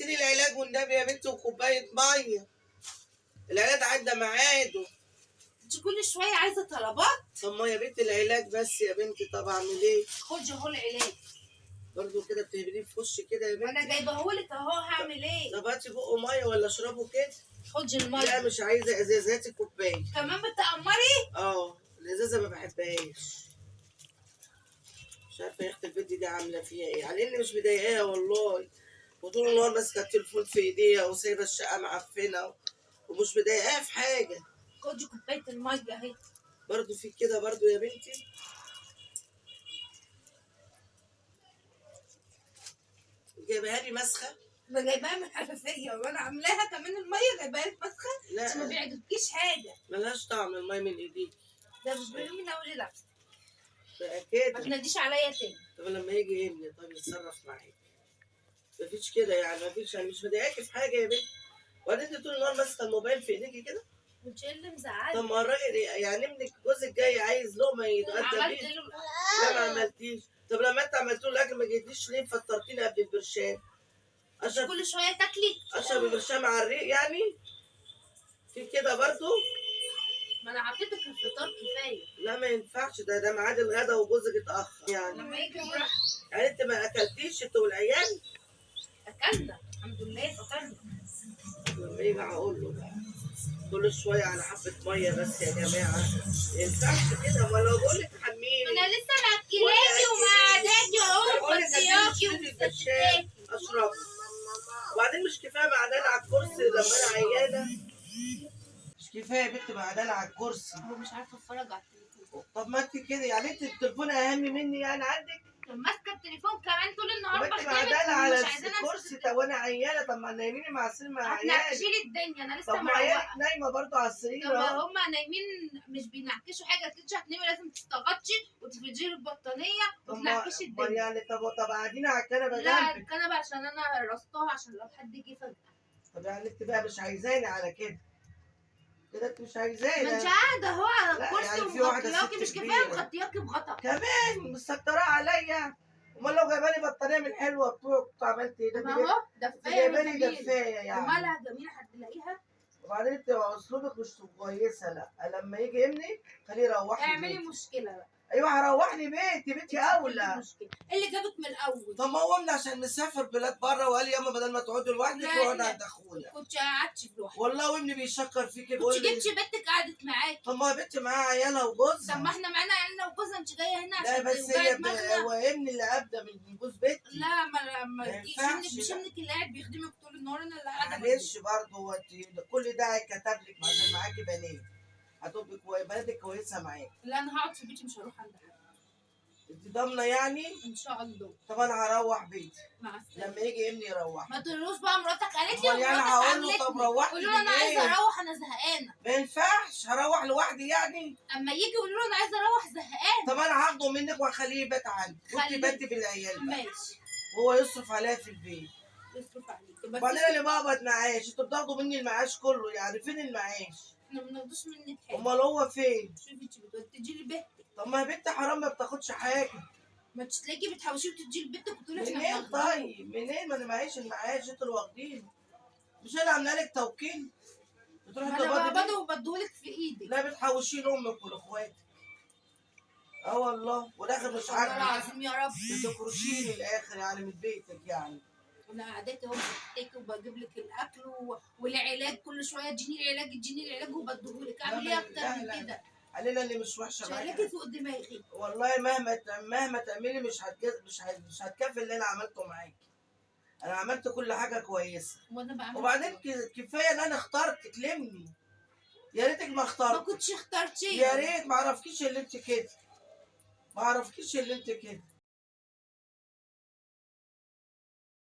اديني العلاج والنبي يا بنتي وكوبايه ميه. العلاج عدى ميعاده. انت كل شويه عايزه طلبات. طب ما يا بنتي العلاج بس يا بنتي. طب اعمل ايه؟ خدي اهو العلاج. برضه كده بتهبليه في وشي كده يا بنتي. انا جايبهولك اهو، هعمل ايه؟ طب هاتي بقه ميه ولا اشربه كده. خدي الميه. لا مش عايزه ازازه، هاتي كوبايه. كمان بتأمري؟ الازازه ما بحبهاش. مش عارفه يا اخت البنت دي عامله فيها ايه، على اني مش مضايقاها والله، وطول النهار ماسكه التليفون في ايديها وسايبه الشقه معفنه ومش مضايقاها في حاجه. خدي كوبايه الميه اهي. برضه في كده برضه يا بنتي. جايبها لي مسخه. ما جايباها من الحنفيه وانا عاملاها كمان الميه جايباها لك مسخه. لا ما بيعجبكيش حاجه. ملهاش طعم الميه من ايديك. ده مش بيقول من اول لحظه. بقى كده. ما تناديش عليا تاني. طب لما يجي ابني طب يتصرف معاك. مفيش كده يعني، مفيش يعني، مش مضايقاكي في حاجه يا بنتي. وبعدين انت طول النهار ماسكه الموبايل في ايديكي كده. مش ايه اللي مزعلك؟ طب ما الراجل يعني ابنك جوزك جاي عايز لقمه يتغدى عملت بيه. له. لا ما عملتيش. طب لما انت عملت له الاكل ما جيتيش ليه فطرتيني قبل البرشام؟ اشرب كل شويه تاكلي. اشرب البرشام على الريق يعني. في كده برضو. ما انا عطيتك الفطار كفايه. لا ما ينفعش، ده ميعاد الغدا وجوزك اتاخر يعني. لما يجي براحتك. يعني انت ما اكلتيش انت والعيال؟ اكلنا الحمد لله، فطرنا. لما يجي هقول له بقى كل شويه على حبه ميه بس يا جماعه. ما ينفعش كده، ولا بقول لك حميني. انا لسه ماكلاكي ومقعداكي اهو مغطياكي ومسكتاكي. اشرب. وبعدين مش كفايه معدانه على الكرسي لما انا عيانه؟ مش كفايه يا بنت معدانه على الكرسي؟ هو مش عارفه اتفرج على التليفون. طب ما انت كده يعني، انت التليفون اهم مني يعني عندك؟ طب ماسكه التليفون كمان طول النهار طب انت بخدمك معدانه على ومش عايزاني الكرسي. طب وانا عيانه، طب ما نايميني مع السرير مع عيالي. هتنعكشي لي الدنيا، انا لسه طب ما عيالك مروقه. نايمه برضه على السرير طب اهو. هما نايمين مش بينعكشوا حاجه، اكيد هتنامي لازم تستغطشي وتفرجي له البطانيه وتنعكشي الدنيا. يعني طب قاعدين على الكنبه لا جنبك. الكنبه عشان انا رصتها عشان لو حد جه فجاه. طب يعني انت بقى مش عايزاني على كده؟ كده انت مش عايزاني. ما انت قاعده اهو على لا، الكرسي يعني في واحدة ومغطياكي، ست مش كفايه كبيرة. مغطياكي بغطا كمان مستكترة عليا. امال لو جايبالي بطاريه من الحلوه بتوعك كنت عملت ايه؟ ما هو دفايه جايبالي جميله. دفايه يعني. ومالها جميله هتلاقيها. وبعدين انت اسلوبك مش كويسه. لا لما يجي ابني خليه يروحني اعملي بيتي. مشكله بقى. ايوه هروحني بيتي اولى. مشكله اللي جابك من الاول. طب ما هو ابني عشان مسافر بلاد بره وقال لي ياما بدل ما تقعدوا لوحدك لا، روحوا لا. عند اخويا. كنت قعدتي لوحدك. والله وابني بيشكر فيكي كنت بيقول لي. جبتي بنتك قعدت معاكي. طب ما بنتي معاها عيالها وجوزها. طب ما احنا معانا عيالنا وجوزها، انت جايه هنا لا عشان بس توجعي هي دماغنا. هو ابني اللي ابدا من جوز بيتي. لا ما تجيش ينفعش ابنك، مش لا. ابنك اللي قاعد بيخدمك طول النهار، انا اللي قاعده معلش برضه هو كل ده هيتكتب لك عشان معاكي بنات. هتبقي بناتك كويسه معاكي. لا انا هقعد في بيتي مش هروح عند حد. انت ضامنه يعني؟ ان شاء الله. طب انا هروح بيتي مع السلامه. لما يجي ابني يروح. ما تقولوش بقى مراتك قالت لي امال يعني ومراتك هقول له قالت طب لي. روحني قولوا له انا عايزه بالليل. اروح، انا زهقانه. ما ينفعش هروح لوحدي يعني. اما يجي قولوا له انا عايزه اروح زهقانه. طب انا هاخده منك واخليه يبات عندي وانت خليه. باتي بالعيال بقى. ماشي. وهو يصرف عليها في البيت. يصرف عليك. وبعدين انا بقبض معاش، انتوا بتاخدوا مني المعاش كله يعني، فين المعاش؟ احنا ما بناخدوش منك حاجه. امال هو فين؟ شوفي انت بتودي لي بيتك. طب ما بنت حرام ما بتاخدش حاجه. ما تلاقي بتحوشي وتدي لبنتك وتقولي احنا منين بناخده. طيب؟ منين؟ ما انا معيش المعاش، انتوا اللي واخدينه. مش انا عامله لك توكيل؟ بتروحي انا تقبضي بقبضه بيه؟ وبديهولك في ايدك. لا بتحوشيه لامك ولاخواتك. اه والله، والاخر مش والله عاجبك. العظيم يا رب. بتكرشيه للاخر يعني من بيتك يعني. انا قعدت اهو بتك وبجيب لك الاكل والعلاج، كل شويه اديني العلاج اديني العلاج وبديهولك. اعمل ايه اكتر من كده؟ علينا اللي مش وحشه معاكي. شايلاكي فوق دماغي. والله مهما تعملي مش هتكفي اللي انا عملته معاكي. انا عملت كل حاجه كويسه. وانا بعمل. وبعدين كفايه ان انا اخترتك لمني. يا ريتك ما ما اخترت. كنتش اخترتيه. يا ريت ما عرفكيش اللي انت كده. ما عرفكيش اللي انت كده.